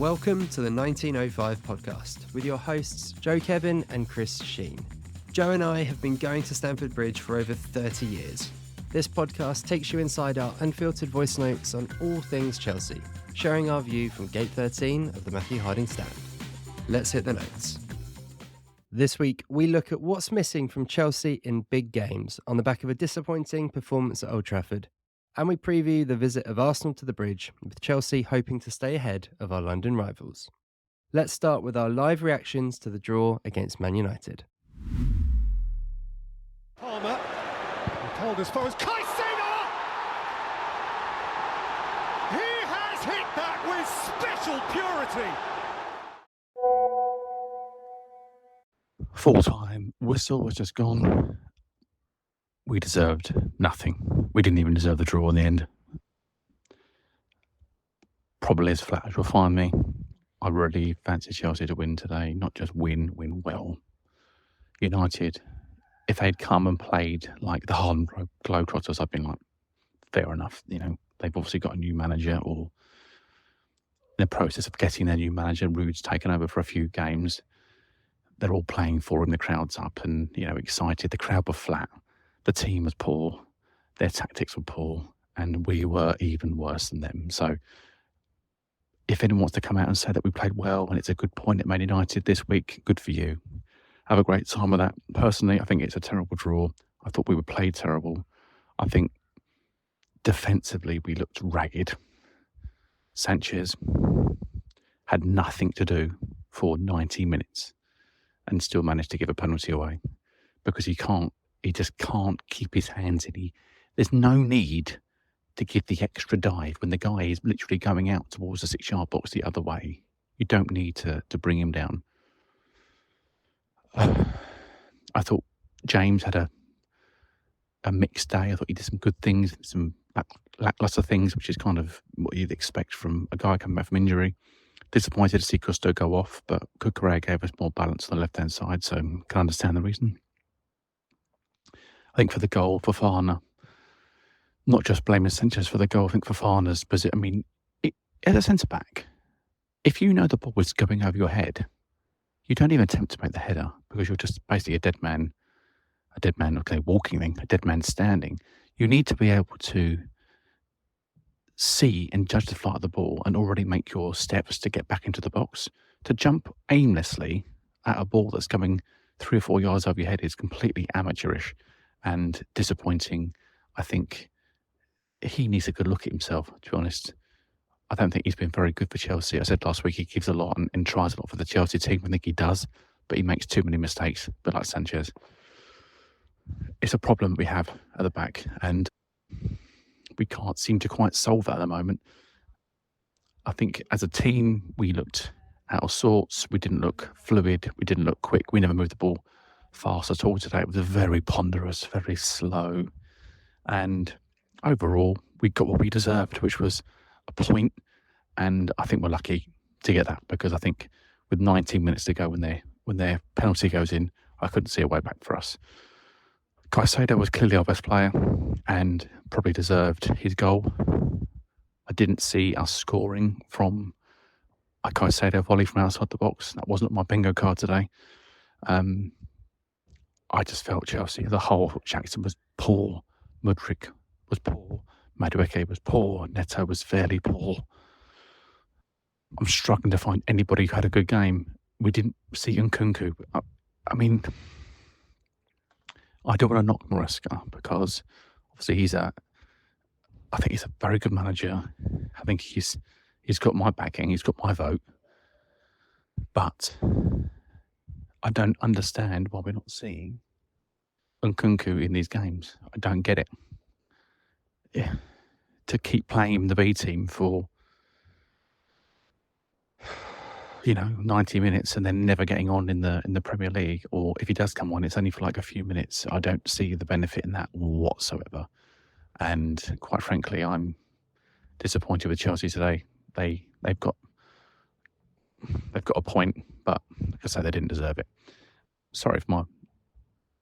Welcome to the 1905 podcast with your hosts Joe Kevin and Chris Sheen. Joe and I have been going to Stamford Bridge for over 30 years. This podcast takes you inside our unfiltered voice notes on all things Chelsea, sharing our view from Gate 13 of the Matthew Harding stand. Let's hit the notes. This week, we look at what's missing from Chelsea in big games on the back of a disappointing performance at Old Trafford. And we preview the visit of Arsenal to the Bridge, with Chelsea hoping to stay ahead of our London rivals. Let's start with our live reactions to the draw against Man United. Palmer, told as far as Caicedo! He has hit that with special purity! Full-time whistle was just gone. We deserved nothing. We didn't even deserve the draw in the end. Probably as flat as you'll find me. I really fancy Chelsea to win today. Not just win well. United, if they'd come and played like the Harlem Globetrotters, I'd been like, fair enough. You know, they've obviously got a new manager, or in the process of getting their new manager. Rude's taken over for a few games. They're all playing for him. The crowd's up and, you know, excited. The crowd were flat. The team was poor, their tactics were poor, and we were even worse than them. So if anyone wants to come out and say that we played well and it's a good point at Man United this week, good for you. Have a great time with that. Personally, I think it's a terrible draw. I thought we were played terrible. I think defensively we looked ragged. Sanchez had nothing to do for 90 minutes and still managed to give a penalty away because he just can't keep his hands in. There's no need to give the extra dive when the guy is literally going out towards the 6-yard box the other way. You don't need to bring him down. I thought James had a mixed day. I thought he did some good things, some lackluster things, which is kind of what you'd expect from a guy coming back from injury. Disappointed to see Gusto go off, but Cucurella gave us more balance on the left-hand side, so can understand the reason. I think for the goal, Fofana, not just blaming Sanchez for the goal, I think Fofana's position. I mean, as a centre-back, if you know the ball is going over your head, you don't even attempt to make the header because you're just basically a dead man, okay, walking thing, a dead man standing. You need to be able to see and judge the flight of the ball and already make your steps to get back into the box. To jump aimlessly at a ball that's coming 3 or 4 yards over your head is completely amateurish and disappointing. I think he needs a good look at himself, to be honest. I don't think he's been very good for Chelsea. I said last week he gives a lot and tries a lot for the Chelsea team. I think he does, but he makes too many mistakes, a bit like Sanchez. It's a problem we have at the back, and we can't seem to quite solve that at the moment. I think as a team, we looked out of sorts. We didn't look fluid. We didn't look quick. We never moved the ball fast at all today. It was very ponderous, very slow. And overall, we got what we deserved, which was a point. And I think we're lucky to get that because I think with 19 minutes to go when their penalty goes in, I couldn't see a way back for us. Caicedo was clearly our best player and probably deserved his goal. I didn't see us scoring from a Caicedo volley from outside the box. That wasn't my bingo card today. I just felt Chelsea, the whole, Jackson was poor, Mudryk was poor, Madueke was poor, Neto was fairly poor. I'm struggling to find anybody who had a good game. We didn't see Nkunku. I mean, I don't want to knock Maresca because obviously I think he's a very good manager. I think he's got my backing, he's got my vote. But I don't understand why we're not seeing Nkunku in these games. I don't get it. Yeah. To keep playing him in the B team for 90 minutes and then never getting on in the Premier League, or if he does come on, it's only for like a few minutes. I don't see the benefit in that whatsoever. And quite frankly, I'm disappointed with Chelsea today. They've got a point, but like I say, they didn't deserve it. Sorry for my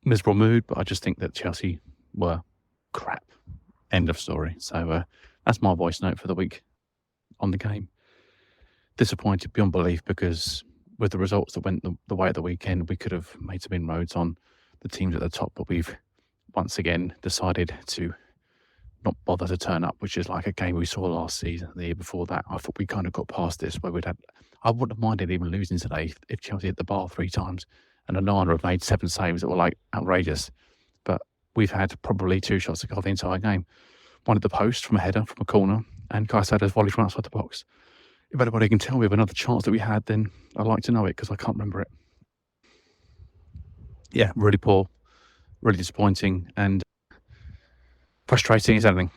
miserable mood, but I just think that Chelsea were crap. End of story. So that's my voice note for the week on the game. disappointed beyond belief because with the results that went the way of the weekend, we could have made some inroads on the teams at the top, but we've once again decided to not bother to turn up, which is like a game we saw last season, the year before that. I thought we kind of got past this where I wouldn't have minded even losing today if Chelsea hit the bar 3 times and Onana have made 7 saves that were like outrageous. But we've had probably 2 shots to goal the entire game. One at the post from a header from a corner, and Caicedo's volley from outside the box. If anybody can tell me of another chance that we had, then I'd like to know it because I can't remember it. Yeah, really poor, really disappointing, and frustrating as anything.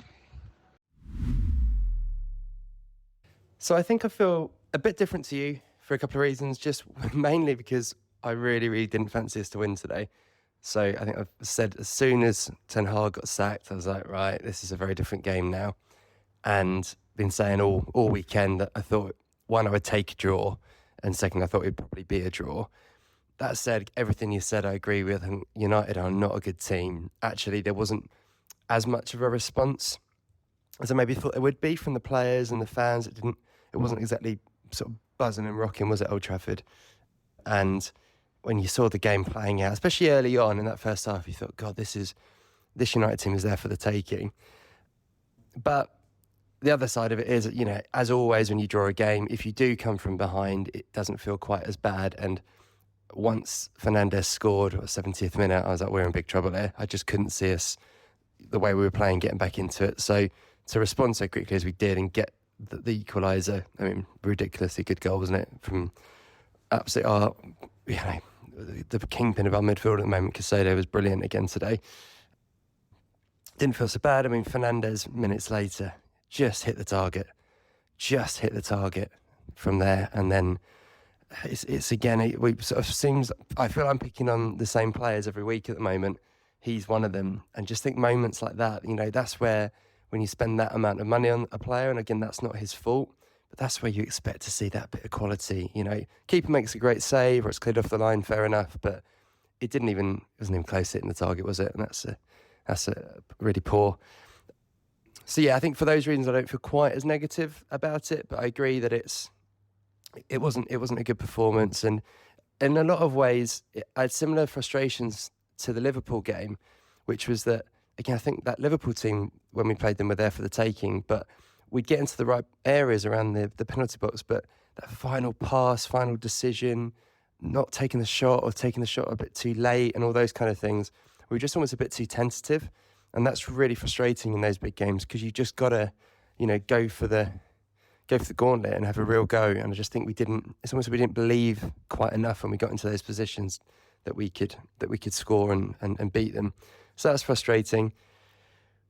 So I think I feel a bit different to you for a couple of reasons, just mainly because I really, really didn't fancy us to win today. So I think I've said as soon as Ten Hag got sacked, I was like, right, this is a very different game now. And been saying all weekend that I thought, one, I would take a draw, and second, I thought it would probably be a draw. That said, everything you said I agree with, and United are not a good team. Actually, there wasn't as much of a response as I maybe thought there would be from the players and the fans. It wasn't exactly sort of buzzing and rocking, was it, Old Trafford? And when you saw the game playing out, especially early on in that first half, you thought, God, this United team is there for the taking. But the other side of it is, as always, when you draw a game, if you do come from behind, it doesn't feel quite as bad. And once Fernandes scored at 70th minute, I was like, we're in big trouble here. I just couldn't see us, the way we were playing, getting back into it. So to respond so quickly as we did and get the equaliser, I mean, ridiculously good goal, wasn't it? From absolute the kingpin of our midfield at the moment, Caicedo, was brilliant again today. Didn't feel so bad. I mean, Fernandes, minutes later, just hit the target from there. And then it's again, we sort of seems, I feel I'm picking on the same players every week at the moment. He's one of them. And just think moments like that, that's where, when you spend that amount of money on a player, and again, that's not his fault, but that's where you expect to see that bit of quality. Keeper makes a great save, or it's cleared off the line, fair enough, but it wasn't even close hitting the target, was it? And that's a really poor. So yeah, I think for those reasons I don't feel quite as negative about it, but I agree that it wasn't a good performance, and in a lot of ways I had similar frustrations to the Liverpool game, which was that, again, I think that Liverpool team, when we played them, were there for the taking, but we'd get into the right areas around the penalty box, but that final pass, final decision, not taking the shot or taking the shot a bit too late and all those kind of things, we were just almost a bit too tentative. And that's really frustrating in those big games because you just got to, go for the gauntlet and have a real go. And I just think it's almost we didn't believe quite enough when we got into those positions that we could score and beat them. So that's frustrating.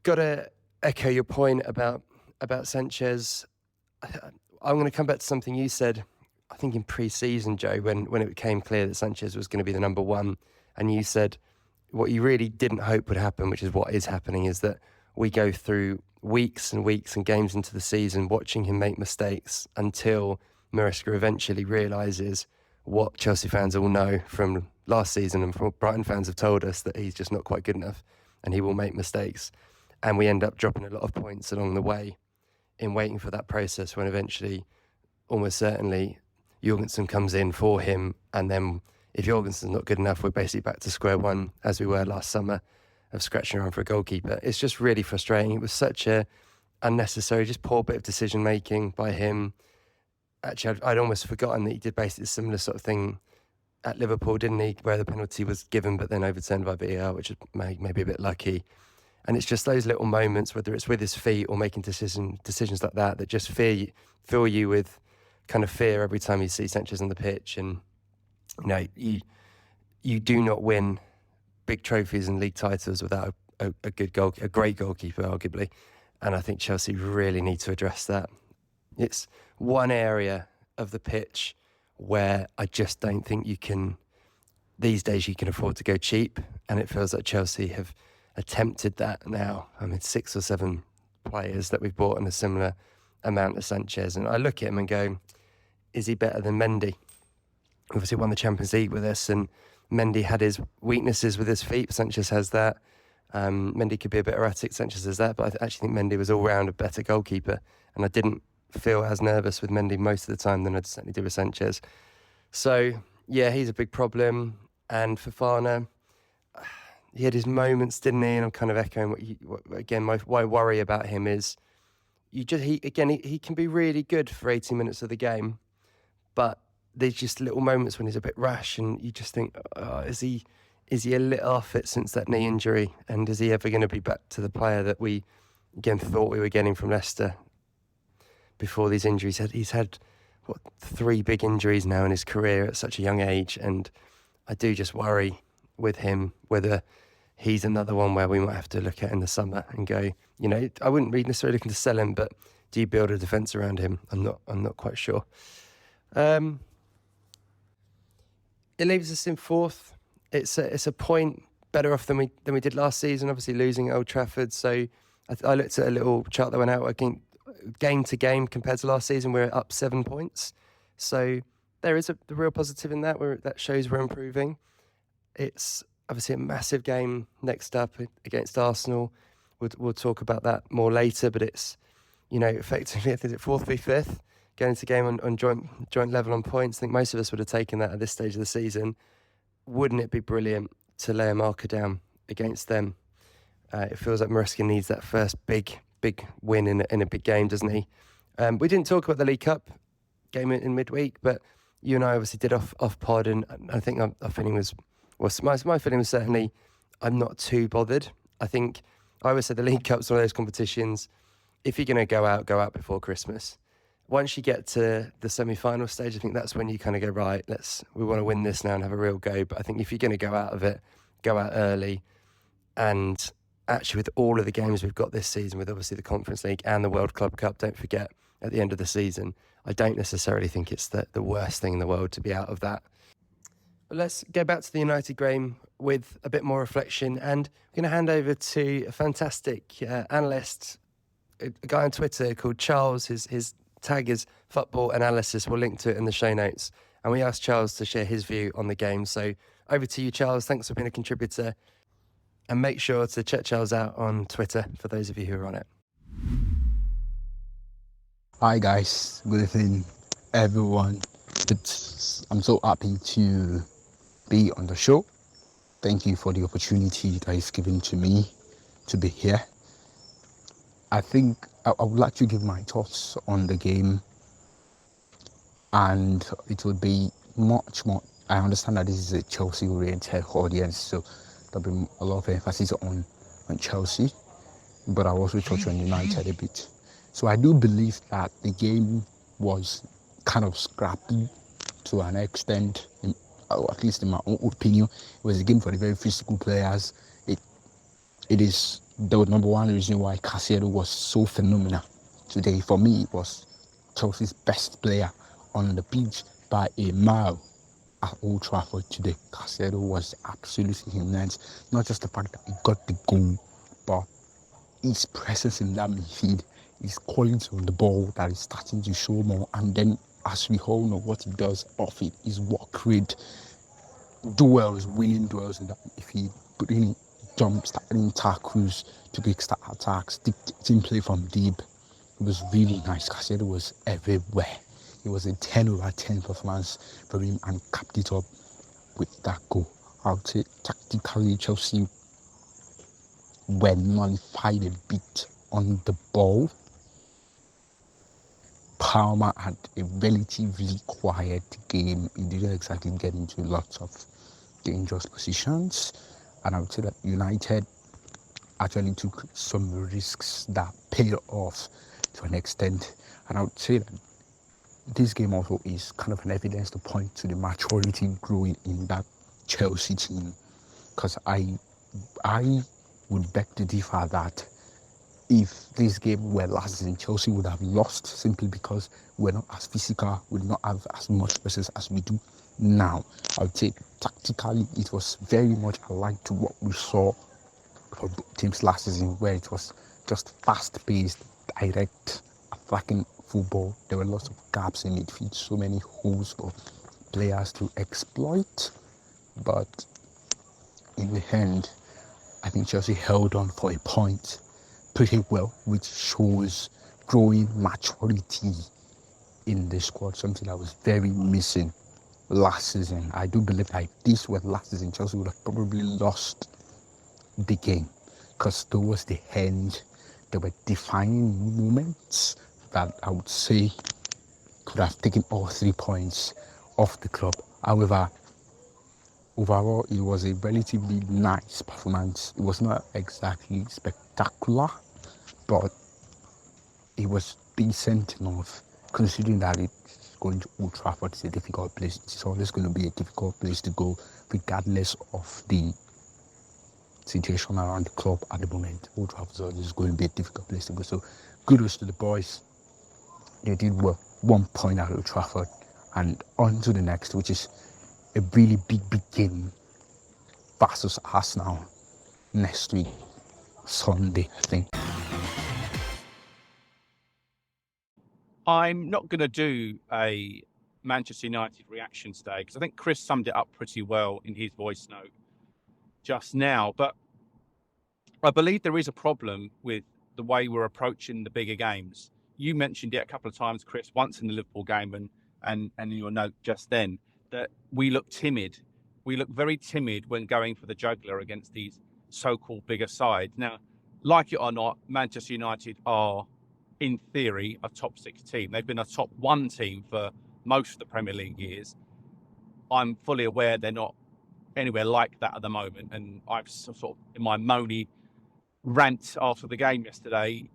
Got to echo your point about Sanchez. I'm going to come back to something you said, I think in pre-season, Joe, when it became clear that Sanchez was going to be the number one, and you said what you really didn't hope would happen, which is what is happening, is that we go through weeks and weeks and games into the season watching him make mistakes until Maresca eventually realises what Chelsea fans all know from last season and from what Brighton fans have told us, that he's just not quite good enough and he will make mistakes. And we end up dropping a lot of points along the way in waiting for that process, when eventually, almost certainly, Jorgensen comes in for him, and then if Jorgensen's not good enough, we're basically back to square one, as we were last summer, of scratching around for a goalkeeper. It's just really frustrating. It was such a unnecessary, just poor bit of decision-making by him. Actually, I'd almost forgotten that he did basically a similar sort of thing at Liverpool, didn't he, where the penalty was given but then overturned by VAR, which is maybe a bit lucky. And it's just those little moments, whether it's with his feet or making decisions like that just fill you with kind of fear every time you see Sanchez on the pitch. And you do not win big trophies and league titles without a great goalkeeper, arguably. And I think Chelsea really need to address that. It's one area of the pitch where I just don't think these days you can afford to go cheap. And it feels like Chelsea have attempted that now. I mean, 6 or 7 players that we've bought in a similar amount of Sanchez. And I look at him and go, is he better than Mendy? Obviously won the Champions League with us, and Mendy had his weaknesses with his feet. Sanchez has that. Mendy could be a bit erratic, Sanchez has that, but I actually think Mendy was all round a better goalkeeper, and I didn't feel as nervous with Mendy most of the time than I'd certainly do with Sanchez. So, yeah, he's a big problem. And Fofana, he had his moments, didn't he? And I'm kind of echoing my worry about him is he can be really good for 80 minutes of the game, but there's just little moments when he's a bit rash, and you just think, is he a little off it since that knee injury? And is he ever going to be back to the player that we, again, thought we were getting from Leicester before these injuries? He's had 3 big injuries now in his career at such a young age, and I do just worry with him whether he's another one where we might have to look at in the summer and go, I wouldn't be necessarily looking to sell him, but do you build a defence around him? I'm not quite sure. It leaves us in 4th. It's a point better off than we did last season, obviously losing at Old Trafford. So I looked at a little chart that went out. I think game to game compared to last season, we're up 7 points. So there is the real positive in that, where that shows we're improving. It's obviously a massive game next up against Arsenal. We'll talk about that more later, but it's, effectively, I think it's 4th v 5th, going into game on joint level on points. I think most of us would have taken that at this stage of the season. Wouldn't it be brilliant to lay a marker down against them? It feels like Maresca needs that first big win in a big game, doesn't he? We didn't talk about the League Cup game in midweek, but you and I obviously did off pod, and I think our feeling was my feeling was certainly I'm not too bothered. I think I always said the League Cup's one of those competitions. If you're going to go out before Christmas. Once you get to the semi-final stage, I think that's when you kind of go, right, we want to win this now and have a real go. But I think if you're going to go out of it, go out early. And actually, with all of the games we've got this season, with obviously the Conference League and the World Club Cup, don't forget, at the end of the season, I don't necessarily think it's the worst thing in the world to be out of that. But let's go back to the United game with a bit more reflection. And we're going to hand over to a fantastic analyst, a guy on Twitter called Charles. His tag is football analysis. We'll link to it in the show notes. And we asked Charles to share his view on the game. So over to you, Charles. Thanks for being a contributor. And make sure to check Charles out on Twitter for those of you who are on it. Hi guys, good evening everyone. I'm so happy to be on the show. Thank you for the opportunity that is given to me to be here. I think I would like to give my thoughts on the game, and it would be much more. I understand that this is a Chelsea-oriented audience, so there'll be a lot of emphasis on Chelsea, but I'll also touch on United a bit. So I do believe that the game was kind of scrappy to an extent, or at least in my own opinion. It was a game for the very physical players. It is the number one reason why Caicedo was so phenomenal today. For me, it was Chelsea's best player on the pitch by a mile at Old Trafford today. Caicedo was absolutely immense. Not just the fact that he got the goal, but his presence in that midfield, his quality on the ball that is starting to show more. And then, as we all know, what he does off it is work rate, duels, winning duels in that midfield, putting jump starting tackles to kickstart attacks, team play from deep. It was really nice. Caicedo was everywhere. It was a 10 over 10 performance for him and capped it up with that goal. I would say tactically Chelsea were nullified a bit on the ball. Palmer had a relatively quiet game. He didn't exactly get into lots of dangerous positions. And I would say that United actually took some risks that paid off to an extent. And I would say that this game also is kind of an evidence to point to the maturity growing in that Chelsea team. Because I would beg to differ that if this game were last season, Chelsea would have lost simply because we're not as physical, we do not have as much presence as we do now. I would say tactically it was very much alike to what we saw from teams last season, where it was just fast-paced, direct, attacking football. There were lots of gaps in midfield, so many holes for players to exploit. But in the end, I think Chelsea held on for a point pretty well, which shows growing maturity in the squad, something that was very missing last season. I do believe that if this were last season, Chelsea would have probably lost the game, because towards the end there were defining moments that I would say could have taken all 3 points off the club. However, overall it was a relatively nice performance. It was not exactly spectacular, but it was decent enough, considering that it's going to Old Trafford. It's a difficult place. It's always going to be a difficult place to go, regardless of the situation around the club at the moment. Old Trafford is going to be a difficult place to go. So kudos to the boys. They did well. 1 point at Old Trafford, and on to the next, which is a really big game versus Arsenal next week, Sunday, I think. I'm not going to do a Manchester United reaction today because I think Chris summed it up pretty well in his voice note just now. But I believe there is a problem with the way we're approaching the bigger games. You mentioned it a couple of times, Chris, once in the Liverpool game and in your note just then, that we look timid. We look very timid when going for the jugular against these so-called bigger sides. Now, like it or not, Manchester United are, in theory, a top 6 team. They've been a top 1 team for most of the Premier League years. I'm fully aware they're not anywhere like that at the moment. And I've sort of, in my moany rant after the game yesterday,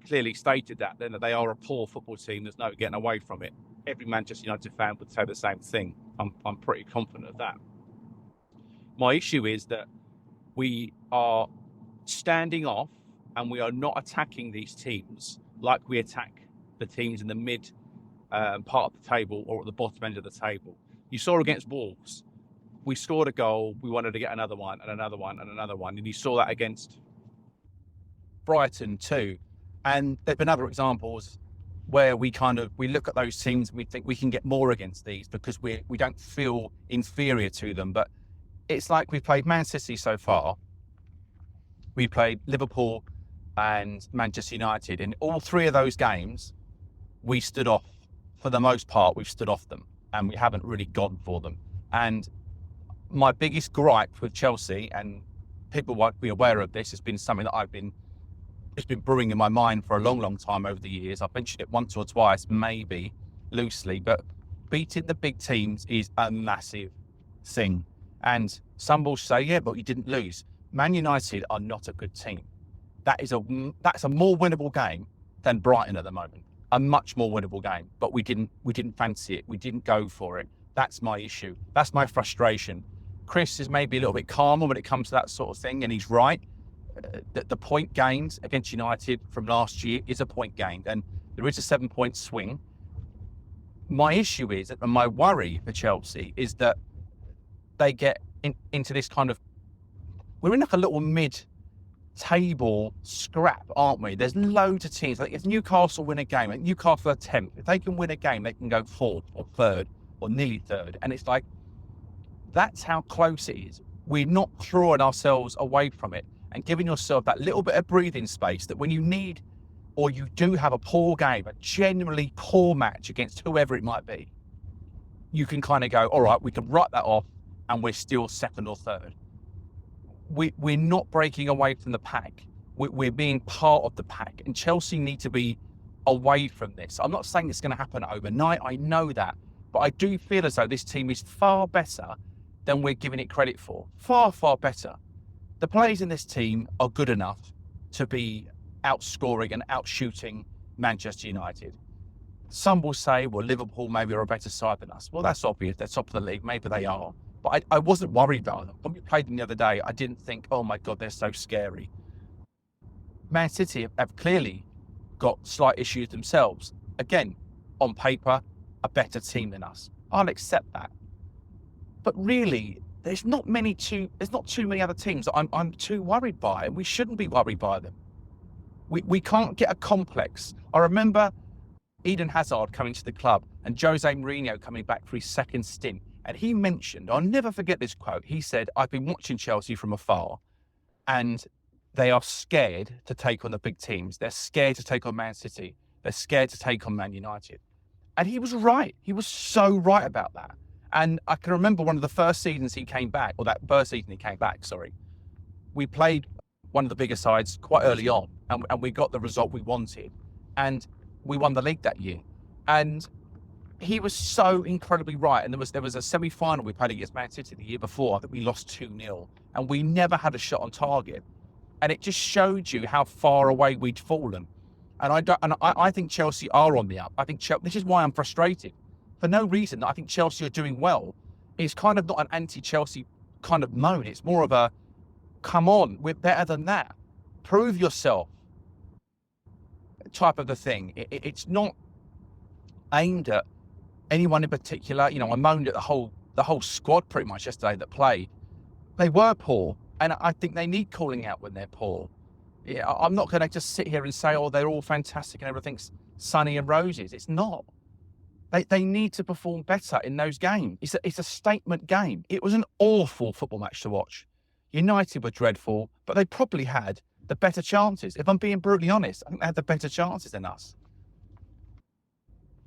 clearly stated that they are a poor football team. There's no getting away from it. Every Manchester United fan would say the same thing. I'm pretty confident of that. My issue is that we are standing off and we are not attacking these teams like we attack the teams in the mid part of the table or at the bottom end of the table. You saw against Wolves, we scored a goal, we wanted to get another one and another one and another one. And you saw that against Brighton too. And there've been other examples where we look at those teams and we think we can get more against these because we don't feel inferior to them. But it's like we've played Man City so far. We played Liverpool and Manchester United. In all 3 of those games, we stood off. For the most part, we've stood off them and we haven't really gone for them. And my biggest gripe with Chelsea, and people won't be aware of this, has been something that it's been brewing in my mind for a long, long time over the years. I've mentioned it once or twice, maybe loosely, but beating the big teams is a massive thing. And some will say, yeah, but you didn't lose. Man United are not a good team. That's a more winnable game than Brighton at the moment. A much more winnable game, but we didn't fancy it. We didn't go for it. That's my issue. That's my frustration. Chris is maybe a little bit calmer when it comes to that sort of thing, and he's right. The point gained against United from last year is a point gained, and there is a 7-point swing. My issue is, and my worry for Chelsea is that they get into this kind of, we're in like a little mid-table scrap, aren't we? There's loads of teams. Like if Newcastle win a game, like Newcastle are 10th. If they can win a game, they can go 4th or 3rd or nearly 3rd. And it's like, that's how close it is. We're not throwing ourselves away from it and giving yourself that little bit of breathing space that when you need, or you do have a poor game, a genuinely poor match against whoever it might be, you can kind of go, all right, we can write that off and we're still 2nd or 3rd. We're not breaking away from the pack. We're being part of the pack, and Chelsea need to be away from this. I'm not saying it's going to happen overnight. I know that, but I do feel as though this team is far better than we're giving it credit for. Far, far better. The players in this team are good enough to be outscoring and outshooting Manchester United. Some will say, well, Liverpool maybe are a better side than us. Well, that's obvious. They're top of the league. Maybe they are. But I wasn't worried about them. When we played them the other day, I didn't think, oh my God, they're so scary. Man City have clearly got slight issues themselves. Again, on paper, a better team than us. I'll accept that. But really, there's not too many other teams that I'm too worried by, and we shouldn't be worried by them. We can't get a complex. I remember Eden Hazard coming to the club and Jose Mourinho coming back for his 2nd stint. And he mentioned, I'll never forget this quote. He said, I've been watching Chelsea from afar and they are scared to take on the big teams. They're scared to take on Man City. They're scared to take on Man United. And he was right. He was so right about that. And I can remember one of the first seasons he came back, or that first season he came back, we played one of the bigger sides quite early on, and we got the result we wanted. And we won the league that year. And he was so incredibly right. And there was a semi-final we played against Man City the year before that we lost 2-0, and we never had a shot on target. And it just showed you how far away we'd fallen. And I think Chelsea are on the up. I think this is why I'm frustrated. For no reason. I think Chelsea are doing well. It's kind of not an anti-Chelsea kind of moan. It's more of a, come on, we're better than that. Prove yourself type of the thing. It's not aimed at anyone in particular. You know, I moaned at the whole squad pretty much yesterday that played. They were poor, and I think they need calling out when they're poor. Yeah, I'm not going to just sit here and say, oh, they're all fantastic and everything's sunny and roses. It's not. They need to perform better in those games. It's a statement game. It was an awful football match to watch. United were dreadful, but they probably had the better chances. If I'm being brutally honest, I think they had the better chances than us.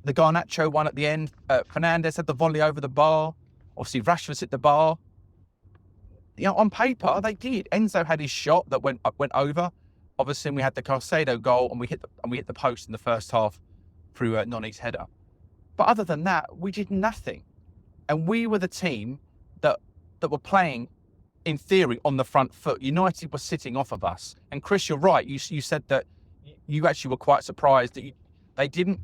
The Garnacho one at the end, Fernandes had the volley over the bar. Obviously, Rashford's hit the bar. You know, on paper, they did. Enzo had his shot that went over. Obviously, we had the Caicedo goal, and we hit the post in the first half through Noni's header. But other than that, we did nothing. And we were the team that were playing, in theory, on the front foot. United were sitting off of us. And Chris, you're right. You said that you actually were quite surprised that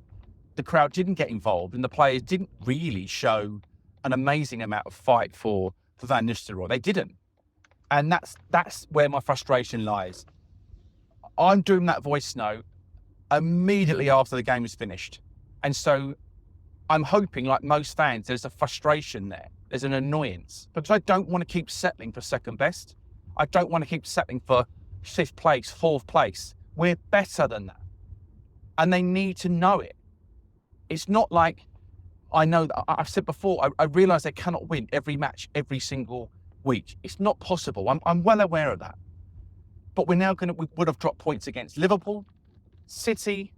the crowd didn't get involved, and the players didn't really show an amazing amount of fight for Van Nistelrooy. They didn't. And that's where my frustration lies. I'm doing that voice note immediately after the game is finished. And so I'm hoping, like most fans, there's a frustration there. There's an annoyance. Because I don't want to keep settling for second best. I don't want to keep settling for 5th place, 4th place. We're better than that. And they need to know it. It's not like, I know that I've said before, I realise they cannot win every match, every single week. It's not possible. I'm well aware of that. But we would have dropped points against Liverpool, City,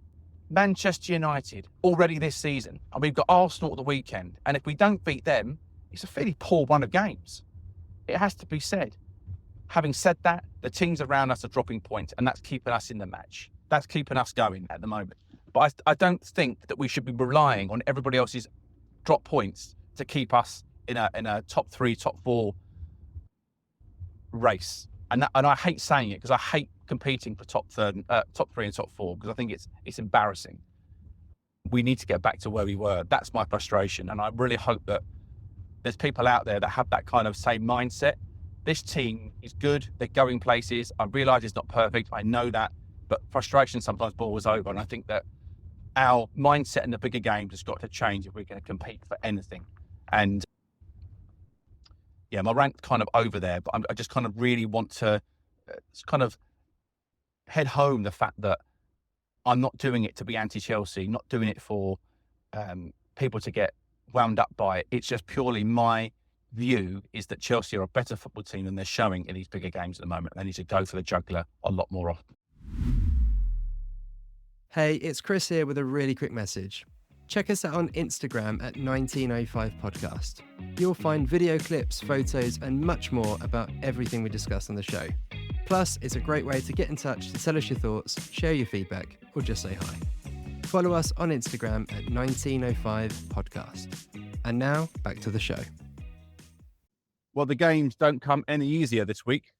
Manchester United already this season. And we've got Arsenal at the weekend. And if we don't beat them, it's a fairly poor run of games. It has to be said. Having said that, the teams around us are dropping points, and that's keeping us in the match. That's keeping us going at the moment. But I don't think that we should be relying on everybody else's drop points to keep us in a top 3, top 4 race. And I hate saying it because I hate competing for top 3 and top 4 because I think it's embarrassing. We need to get back to where we were. That's my frustration, and I really hope that there's people out there that have that kind of same mindset. This team is good. They're going places. I realise it's not perfect. I know that, but frustration sometimes boils over, and I think that our mindset in the bigger games has got to change if we're going to compete for anything. And yeah, my rant's kind of over there, but I just kind of really want to kind of head home the fact that I'm not doing it to be anti-Chelsea, not doing it for people to get wound up by it. It's just purely my view is that Chelsea are a better football team than they're showing in these bigger games at the moment. They need to go for the jugular a lot more often. Hey, it's Chris here with a really quick message. Check us out on Instagram at 1905podcast. You'll find video clips, photos, and much more about everything we discuss on the show. Plus, it's a great way to get in touch to tell us your thoughts, share your feedback, or just say hi. Follow us on Instagram at 1905podcast. And now, back to the show. Well, the games don't come any easier this week.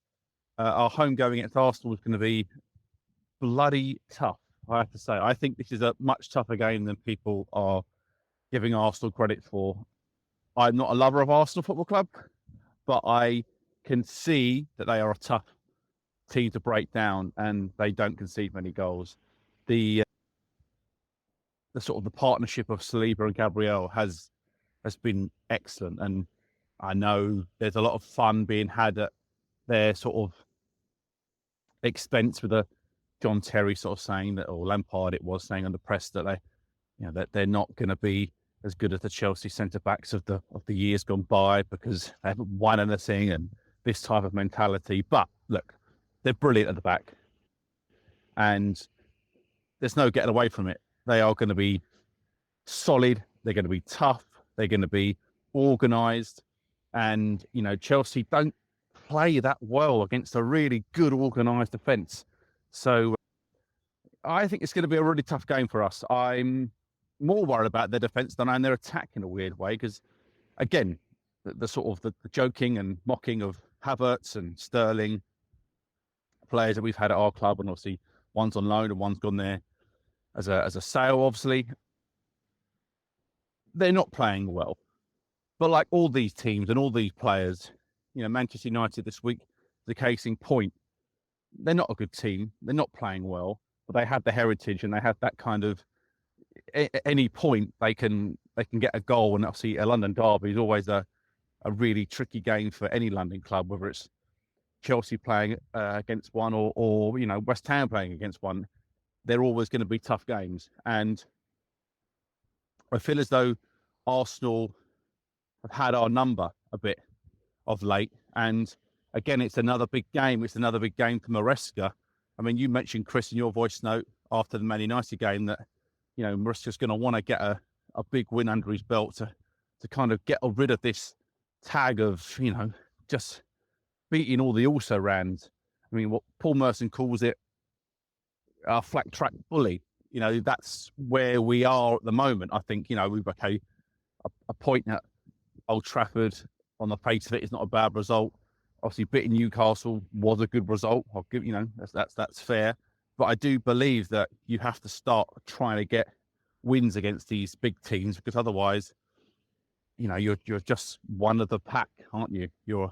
Our home going against Arsenal is going to be bloody tough, I have to say. I think this is a much tougher game than people are giving Arsenal credit for. I'm not a lover of Arsenal Football Club, but I can see that they are a tough team to break down, and they don't concede many goals. The sort of the partnership of Saliba and Gabriel has been excellent, and I know there's a lot of fun being had at their sort of expense with John Terry sort of saying that, or Lampard it was saying on the press that that they're not going to be as good as the Chelsea centre backs of the years gone by because they haven't won anything and this type of mentality. But look, they're brilliant at the back, and there's no getting away from it. They are going to be solid. They're going to be tough. They're going to be organised. And, Chelsea don't play that well against a really good organised defence. So I think it's going to be a really tough game for us. I'm more worried about their defence than I am their attack in a weird way, because, again, the sort of the joking and mocking of Havertz and Sterling, players that we've had at our club, and obviously one's on loan and one's gone there as a sale, obviously. They're not playing well. But like all these teams and all these players, Manchester United this week, the case in point, they're not a good team. They're not playing well, but they have the heritage and they have that kind of, at any point they can get a goal. And obviously a London derby is always a really tricky game for any London club, whether it's Chelsea playing against one or West Ham playing against one. They're always going to be tough games. And I feel as though Arsenal have had our number a bit of late. And again, it's another big game. It's another big game for Maresca. I mean, you mentioned, Chris, in your voice note after the Man United game that, Maresca's going to want to get a big win under his belt to kind of get rid of this tag of, just beating all the also-rans. I mean, what Paul Merson calls it, a flat track bully. That's where we are at the moment. I think, we've a point at Old Trafford on the face of it is not a bad result. Obviously, beating Newcastle was a good result. I'll give that's fair. But I do believe that you have to start trying to get wins against these big teams, because otherwise, you're just one of the pack, aren't you? You're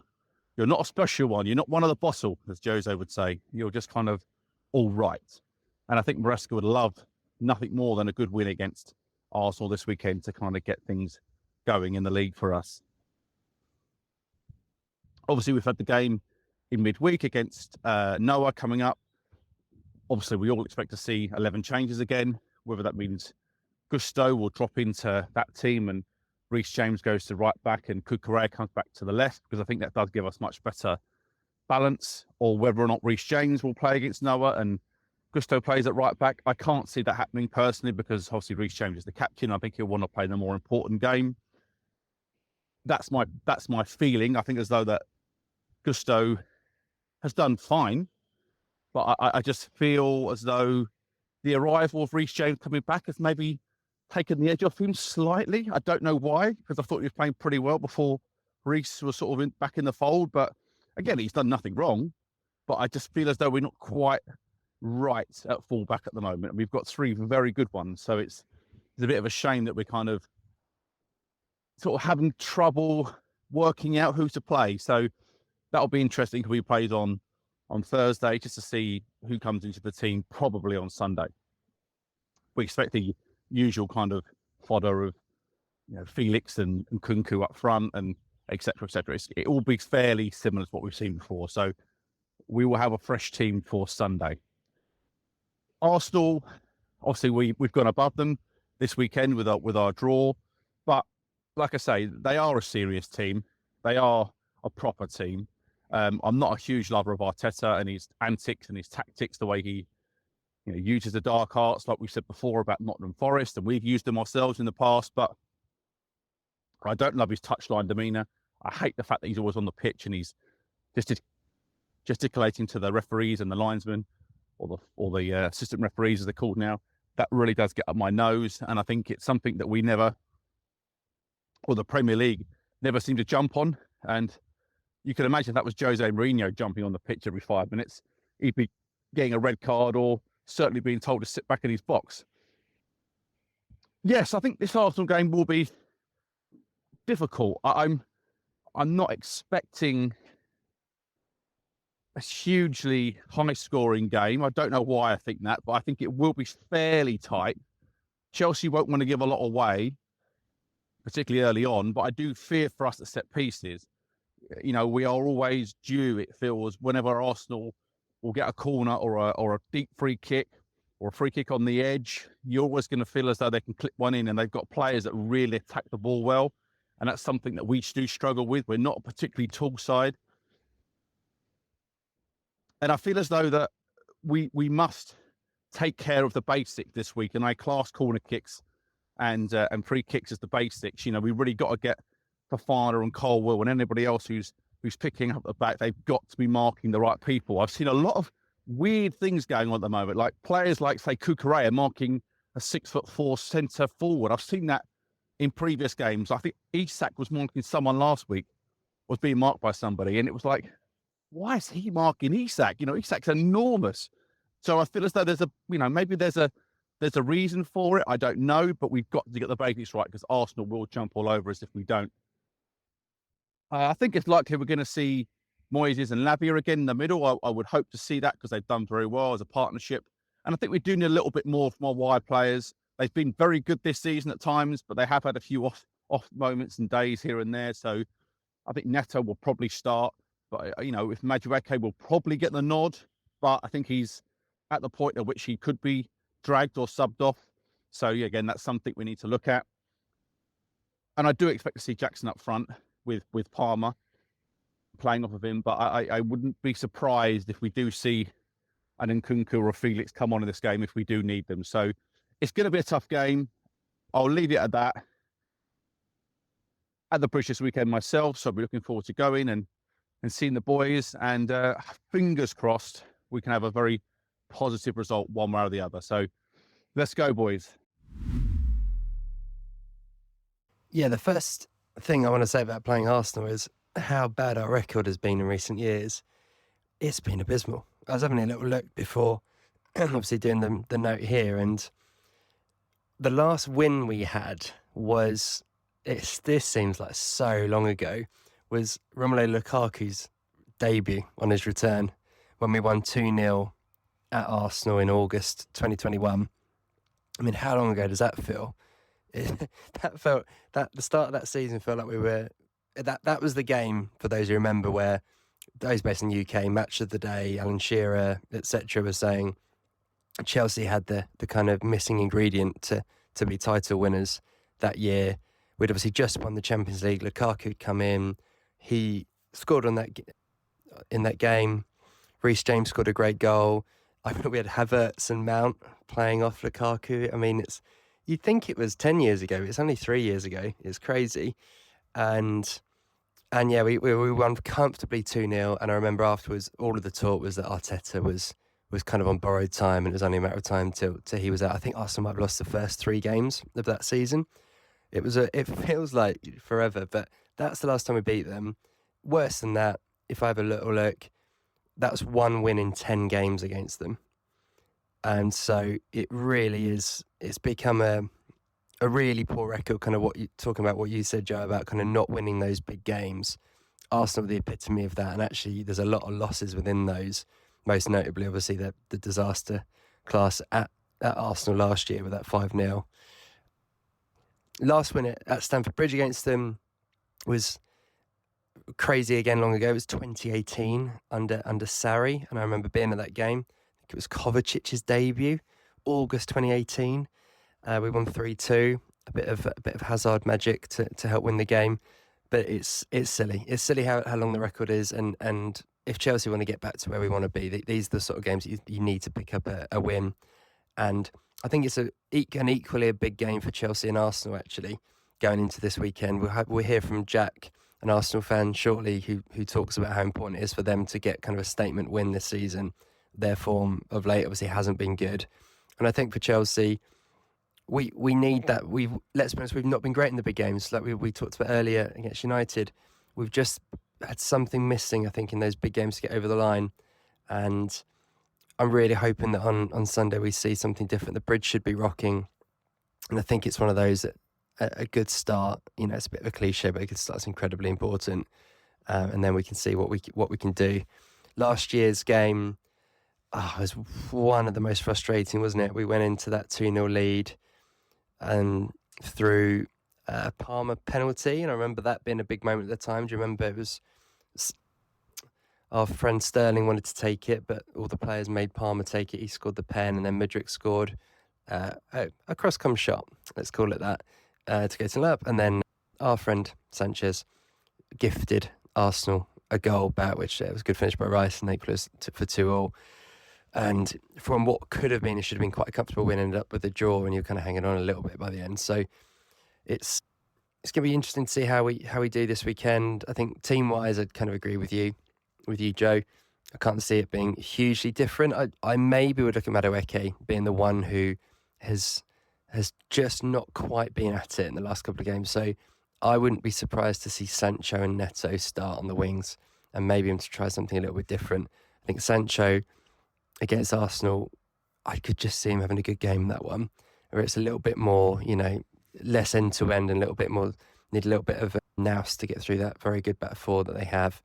not a special one. You're not one of the bottle, as Jose would say. You're just kind of all right. And I think Maresca would love nothing more than a good win against Arsenal this weekend to kind of get things going in the league for us. Obviously, we've had the game in midweek against Noah coming up. Obviously, we all expect to see 11 changes again, whether that means Gusto will drop into that team and Reece James goes to right back and Kukurea comes back to the left, because I think that does give us much better balance, or whether or not Reece James will play against Noah and Gusto plays at right back. I can't see that happening personally, because obviously Reece James is the captain. I think he'll want to play the more important game. That's my feeling. I think as though that Gusto has done fine, but I just feel as though the arrival of Reece James coming back has maybe taken the edge off him slightly. I don't know why, because I thought he was playing pretty well before Reece was sort of back in the fold. But again, he's done nothing wrong. But I just feel as though we're not quite right at fullback at the moment. We've got three very good ones, so it's a bit of a shame that we're kind of sort of having trouble working out who to play. So that'll be interesting, because we played on Thursday, just to see who comes into the team probably on Sunday. We expect the usual kind of fodder of Felix and Kunku up front and etc. etc. It will be fairly similar to what we've seen before. So we will have a fresh team for Sunday. Arsenal, obviously we've gone above them this weekend with our draw, but like I say, they are a serious team. They are a proper team. I'm not a huge lover of Arteta and his antics and his tactics, the way he uses the dark arts, like we said before about Nottingham Forest, and we've used them ourselves in the past, but I don't love his touchline demeanour. I hate the fact that he's always on the pitch and he's just gesticulating to the referees and the linesmen, or the assistant referees, as they're called now. That really does get up my nose, and I think it's something that we never, or the Premier League never seem to jump on. And you can imagine if that was Jose Mourinho jumping on the pitch every 5 minutes, he'd be getting a red card or certainly being told to sit back in his box. Yes, I think this Arsenal game will be difficult. I'm not expecting a hugely high-scoring game. I don't know why I think that, but I think it will be fairly tight. Chelsea won't want to give a lot away, particularly early on, but I do fear for us at set pieces. We are always due, it feels, whenever Arsenal will get a corner or a deep free kick or a free kick on the edge, you're always going to feel as though they can clip one in, and they've got players that really attack the ball well. And that's something that we do struggle with. We're not a particularly tall side. And I feel as though that we must take care of the basic this week, and I class corner kicks and free kicks as the basics. You know, we really got to get Fafana and Colwell and anybody else who's picking up the back. They've got to be marking the right people. I've seen a lot of weird things going on at the moment, like players like, say, Kukurea marking a 6'4" centre forward. I've seen that in previous games. I think Isak was marking someone last week, was being marked by somebody, and it was like, why is he marking Isak? You know, Isak's enormous. So I feel as though maybe there's a reason for it. I don't know, but we've got to get the basics right, because Arsenal will jump all over us if we don't. I think it's likely we're going to see Moises and Lavia again in the middle. I would hope to see that, because they've done very well as a partnership. And I think we do need a little bit more from our wide players. They've been very good this season at times, but they have had a few off moments and days here and there. So I think Neto will probably start. But, if Madueke will probably get the nod, but I think he's at the point at which he could be dragged or subbed off. So, yeah, again, that's something we need to look at. And I do expect to see Jackson up front with Palmer playing off of him, but I wouldn't be surprised if we do see an Nkunku or a Felix come on in this game if we do need them. So it's going to be a tough game. I'll leave it at that. At the Bridge this weekend myself, so I'll be looking forward to going and seeing the boys, and fingers crossed we can have a very positive result one way or the other. So let's go, boys. Yeah, the first thing I want to say about playing Arsenal is how bad our record has been in recent years. It's been abysmal. I was having a little look before, obviously doing the note here, and the last win we had was, this seems like so long ago, was Romelu Lukaku's debut on his return when we won 2-0 at Arsenal in August 2021. I mean, how long ago does that feel? The start of that season felt like we were, that was the game, for those who remember, where those based in the UK, Match of the Day, Alan Shearer, etc., were saying Chelsea had the kind of missing ingredient to be title winners that year. We'd obviously just won the Champions League. Lukaku had come in. He scored in that game. Reece James scored a great goal. I think we had Havertz and Mount playing off Lukaku. I mean, you'd think it was 10 years ago. It's only 3 years ago. It's crazy. And yeah, we won comfortably 2-0. And I remember afterwards, all of the talk was that Arteta was kind of on borrowed time, and it was only a matter of time till he was out. I think Arsenal might have lost the first 3 games of that season. It feels like forever, but that's the last time we beat them. Worse than that, if I have a little look, that's 1 win in 10 games against them. And so it really is, it's become a really poor record, kind of what you said, Joe, about kind of not winning those big games. Arsenal are the epitome of that, and actually there's a lot of losses within those, most notably obviously the disaster class at Arsenal last year with that 5-0. Last win at Stamford Bridge against them was crazy again long ago. It was 2018 under Sarri, and I remember being at that game. I think it was Kovacic's debut, August 2018. We won 3-2. A bit of Hazard magic to help win the game, but it's silly. It's silly how long the record is, and if Chelsea want to get back to where we want to be, these are the sort of games that you need to pick up a win. And I think it's an equally a big game for Chelsea and Arsenal, actually, going into this weekend. We'll hear from Jack, an Arsenal fan, shortly, who talks about how important it is for them to get kind of a statement win this season. Their form of late obviously hasn't been good. And I think for Chelsea, we need that. Let's be honest, we've not been great in the big games. Like we talked about earlier against United. We've just had something missing, I think, in those big games to get over the line. And I'm really hoping that on Sunday we see something different. The Bridge should be rocking. And I think it's one of those that a good start, it's a bit of a cliche, but a good start is incredibly important. And then we can see what we can do. Last year's game was one of the most frustrating, wasn't it? We went into that 2-0 lead and through a Palmer penalty. And I remember that being a big moment at the time. Do you remember? It was our friend Sterling wanted to take it, but all the players made Palmer take it. He scored the pen, and then Mudryk scored a cross-come shot, let's call it that, to go to the up. And then our friend Sanchez gifted Arsenal a goal back, which was a good finish by Rice, and they closed for 2-2. And from what could have been, it should have been quite a comfortable win, ended up with a draw, and you're kind of hanging on a little bit by the end. So it's going to be interesting to see how we do this weekend. I think team-wise, I'd kind of agree with you, Joe. I can't see it being hugely different. I maybe would look at Madueke being the one who has just not quite been at it in the last couple of games. So I wouldn't be surprised to see Sancho and Neto start on the wings, and maybe him to try something a little bit different. I think Sancho against Arsenal, I could just see him having a good game in that one, where it's a little bit more, less end to end and a little bit more, need a little bit of a nous to get through that very good back four that they have.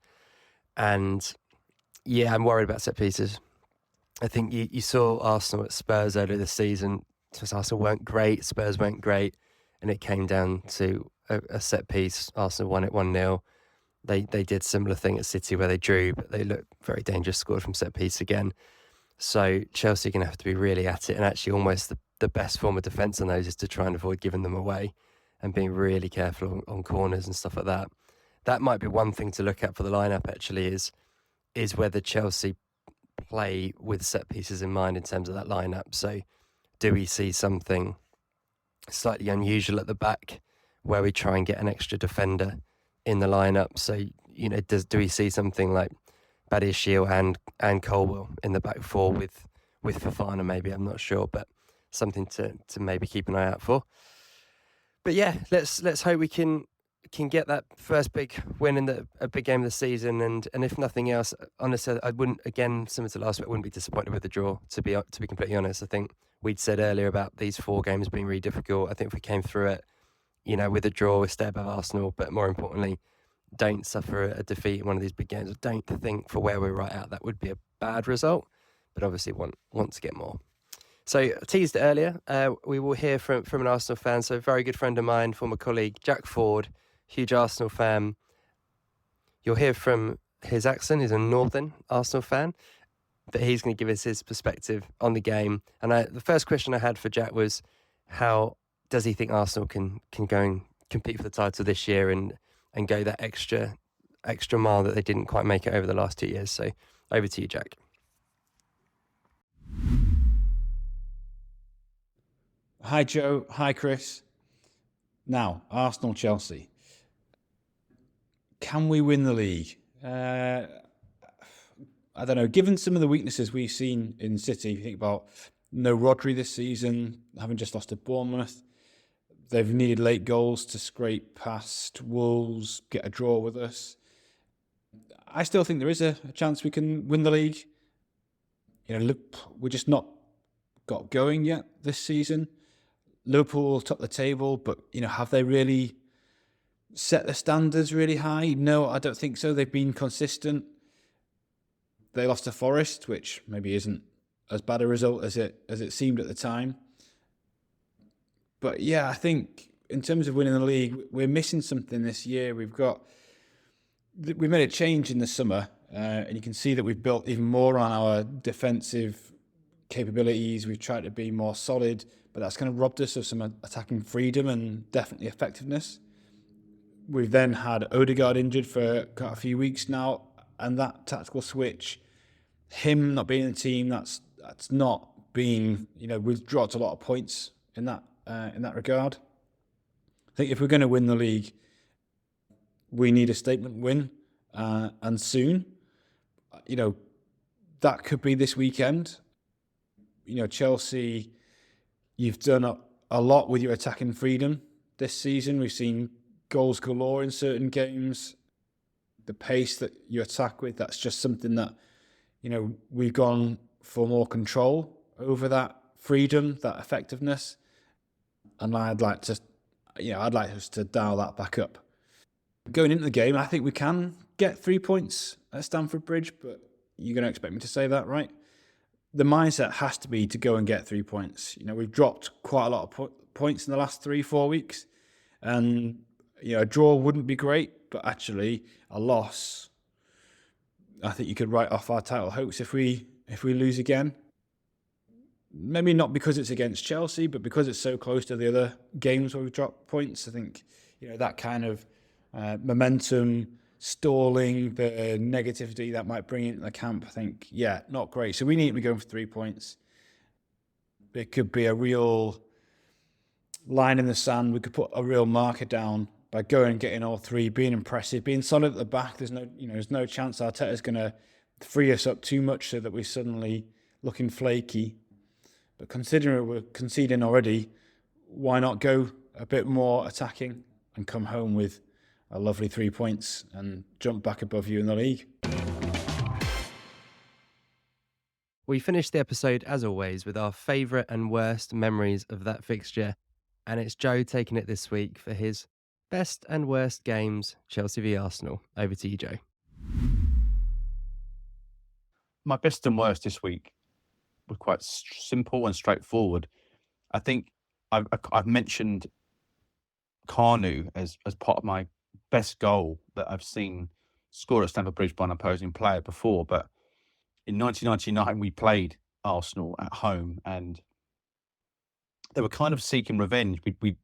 And yeah, I'm worried about set pieces. I think you saw Arsenal at Spurs earlier this season. Arsenal weren't great, Spurs weren't great, and it came down to a set piece. Arsenal won it 1-0. They did similar thing at City where they drew, but they looked very dangerous, scored from set piece again. So Chelsea are going to have to be really at it, and actually almost the best form of defence on those is to try and avoid giving them away and being really careful on corners and stuff like that. That might be one thing to look at for the lineup, actually, is whether Chelsea play with set pieces in mind in terms of that lineup. So do we see something slightly unusual at the back where we try and get an extra defender in the lineup? So, do we see something like Badiashile and Colwell in the back four with Fofana maybe? I'm not sure, but something to maybe keep an eye out for. But yeah, let's hope we can get that first big win in a big game of the season, and if nothing else, honestly, I wouldn't, again, similar to last week, I wouldn't be disappointed with the draw, to be completely honest. I think we'd said earlier about these 4 games being really difficult. I think if we came through it, with a draw, we stay above Arsenal, but more importantly, don't suffer a defeat in one of these big games. I don't think for where we're right out, that would be a bad result, but obviously want to get more. So I teased it earlier, we will hear from an Arsenal fan, so a very good friend of mine, former colleague, Jack Ford, huge Arsenal fan. You'll hear from his accent. He's a northern Arsenal fan, but he's going to give us his perspective on the game. And the first question I had for Jack was, how does he think Arsenal can go and compete for the title this year and go that extra mile that they didn't quite make it over the last 2 years? So over to you, Jack. Hi, Joe. Hi, Chris. Now, Arsenal-Chelsea. Can we win the league? I don't know. Given some of the weaknesses we've seen in City, if you think about no Rodri this season, having just lost to Bournemouth, they've needed late goals to scrape past Wolves, get a draw with us. I still think there is a chance we can win the league. We're just not got going yet this season. Liverpool top the table, but have they really set the standards really high? No, I don't think so. They've been consistent. They lost to Forest, which maybe isn't as bad a result as it seemed at the time. But yeah, I think in terms of winning the league, we're missing something this year. We made a change in the summer, and you can see that we've built even more on our defensive capabilities. We've tried to be more solid, but that's kind of robbed us of some attacking freedom and definitely effectiveness. We've then had Odegaard injured for quite a few weeks now, and that tactical switch, him not being in the team, that's not been, we've dropped a lot of points in that regard. I think if we're going to win the league, we need a statement win, and soon. That could be this weekend. Chelsea, you've done a lot with your attacking freedom this season. We've seen goals galore in certain games. The pace that you attack with, that's just something that, we've gone for more control over that freedom, that effectiveness. And I'd like us to dial that back up. Going into the game, I think we can get 3 points at Stamford Bridge, but you're going to expect me to say that, right? The mindset has to be to go and get 3 points. We've dropped quite a lot of points in the last 3-4 weeks, and a draw wouldn't be great, but actually a loss, I think you could write off our title hopes if we lose again. Maybe not because it's against Chelsea, but because it's so close to the other games where we've dropped points. I think that kind of momentum, stalling, the negativity that might bring into the camp, I think, yeah, not great. So we need to be going for 3 points. It could be a real line in the sand. We could put a real marker down by going and getting all 3, being impressive, being solid at the back. There's no chance Arteta's going to free us up too much so that we're suddenly looking flaky. But considering we're conceding already, why not go a bit more attacking and come home with a lovely 3 points and jump back above you in the league? We finished the episode, as always, with our favourite and worst memories of that fixture. And it's Joe taking it this week for his best and worst games, Chelsea v Arsenal. Over to you, Joe. My best and worst this week were quite simple and straightforward. I think I've mentioned Carnu as part of my best goal that I've seen scored at Stamford Bridge by an opposing player before. But in 1999, we played Arsenal at home and they were kind of seeking revenge. We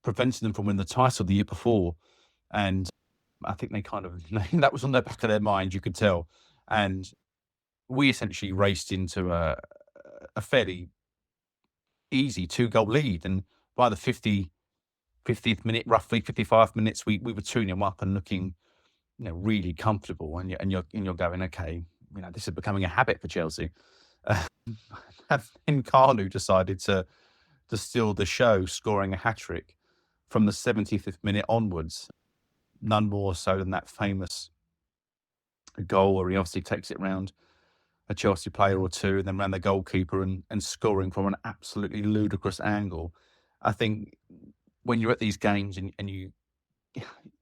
prevented them from winning the title the year before. And I think they kind of, that was on the back of their mind, you could tell. And we essentially raced into a fairly easy 2-goal lead. And by the 50th minute, roughly 55 minutes, we were 2-0 up and looking, really comfortable. And you're going, okay, this is becoming a habit for Chelsea. And then Carnu decided to steal the show, scoring a hat-trick from the 75th minute onwards. None more so than that famous goal where he obviously takes it round a Chelsea player or two and then round the goalkeeper and scoring from an absolutely ludicrous angle. I think when you're at these games and you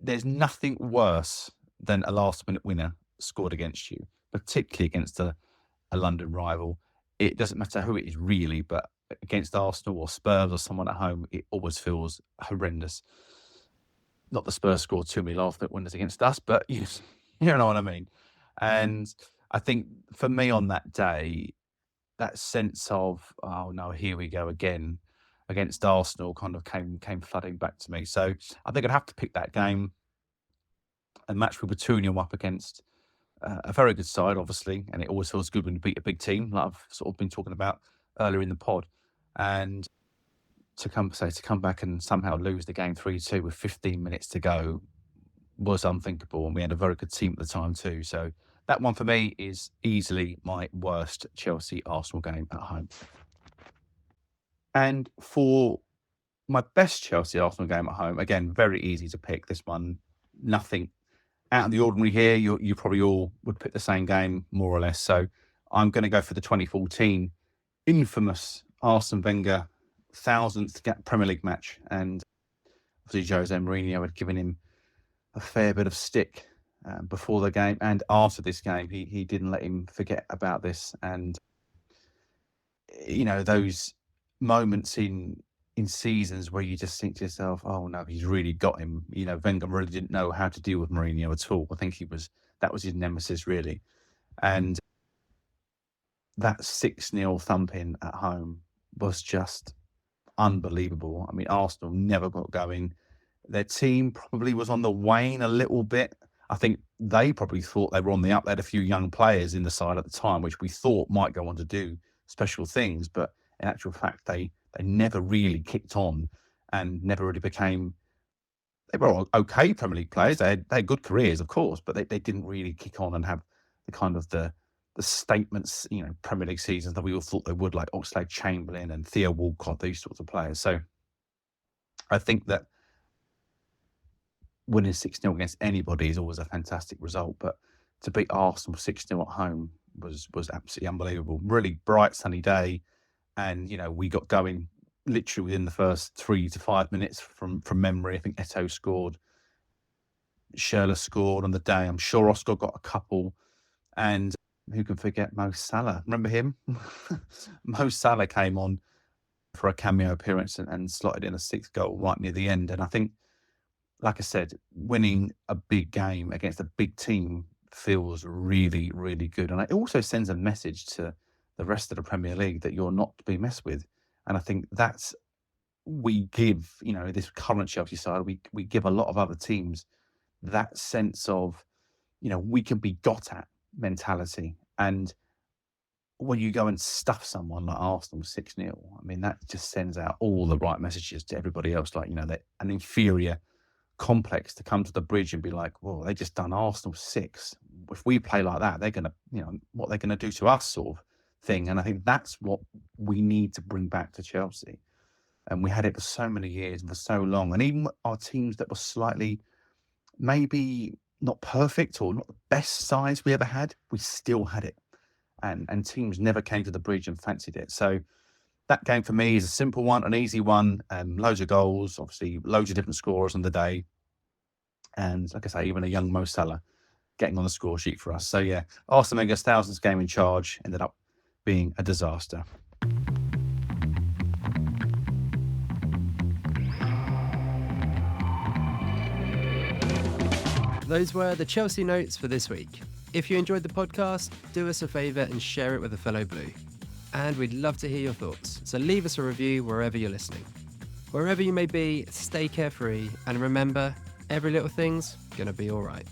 there's nothing worse than a last-minute winner scored against you, particularly against a London rival. It doesn't matter who it is really, but against Arsenal or Spurs or someone at home, it always feels horrendous. Not the Spurs scored too many last-minute winners against us, but you know what I mean. And I think for me on that day, that sense of, oh no, here we go again against Arsenal kind of came flooding back to me. So I think I'd have to pick that game, a match we were 2-0 up against a very good side, obviously, and it always feels good when you beat a big team, like I've sort of been talking about earlier in the pod. And to come back and somehow lose the game 3-2 with 15 minutes to go was unthinkable, and we had a very good team at the time too. So that one for me is easily my worst Chelsea-Arsenal game at home. And for my best Chelsea-Arsenal game at home, again, very easy to pick. This one, nothing out of the ordinary here. You probably all would pick the same game, more or less. So I'm going to go for the 2014 infamous Arsene Wenger 1000th Premier League match. And obviously Jose Mourinho had given him a fair bit of stick before the game and after this game. He didn't let him forget about this. And, those moments in seasons where you just think to yourself, oh no, he's really got him. Wenger really didn't know how to deal with Mourinho at all. I think that was his nemesis really. And that 6-0 thumping at home was just unbelievable. I mean, Arsenal never got going. Their team probably was on the wane a little bit. I think they probably thought they were on the up. They had a few young players in the side at the time, which we thought might go on to do special things. But in actual fact, they never really kicked on and never really became... They were okay Premier League players. They had good careers, of course, but they didn't really kick on and have the kind of the statements, Premier League seasons that we all thought they would, like Oxlade-Chamberlain and Theo Walcott, these sorts of players. So I think that winning 6-0 against anybody is always a fantastic result, but to beat Arsenal 6-0 at home was absolutely unbelievable. Really bright, sunny day, and we got going literally within the first 3 to 5 minutes from memory. I think Eto'o scored, Schürrle scored on the day. I'm sure Oscar got a couple, and who can forget Mo Salah? Remember him? Mo Salah came on for a cameo appearance and slotted in a 6th goal right near the end. And I think, like I said, winning a big game against a big team feels really, really good. And it also sends a message to the rest of the Premier League that you're not to be messed with. And I think we give, this current Chelsea side, we give a lot of other teams that sense of, we can be got at mentality. And when you go and stuff someone like Arsenal 6-0, I mean, that just sends out all the right messages to everybody else. Like, they're an inferior complex to come to the Bridge and be like, well, they just done Arsenal 6. If we play like that, they're going to, what they're going to do to us, sort of thing. And I think that's what we need to bring back to Chelsea. And we had it for so many years and for so long. And even our teams that were slightly, maybe not perfect or not the best size we ever had, we still had it. And teams never came to the Bridge and fancied it. So that game for me is a simple one, an easy one, loads of goals, obviously loads of different scorers on the day. And like I say, even a young Mo Salah getting on the score sheet for us. So yeah, Arsene Wenger's 1000th game in charge ended up being a disaster. Those were the Chelsea notes for this week. If you enjoyed the podcast, do us a favour and share it with a fellow Blue. And we'd love to hear your thoughts, so leave us a review wherever you're listening. Wherever you may be, stay carefree, and remember, every little thing's gonna be alright.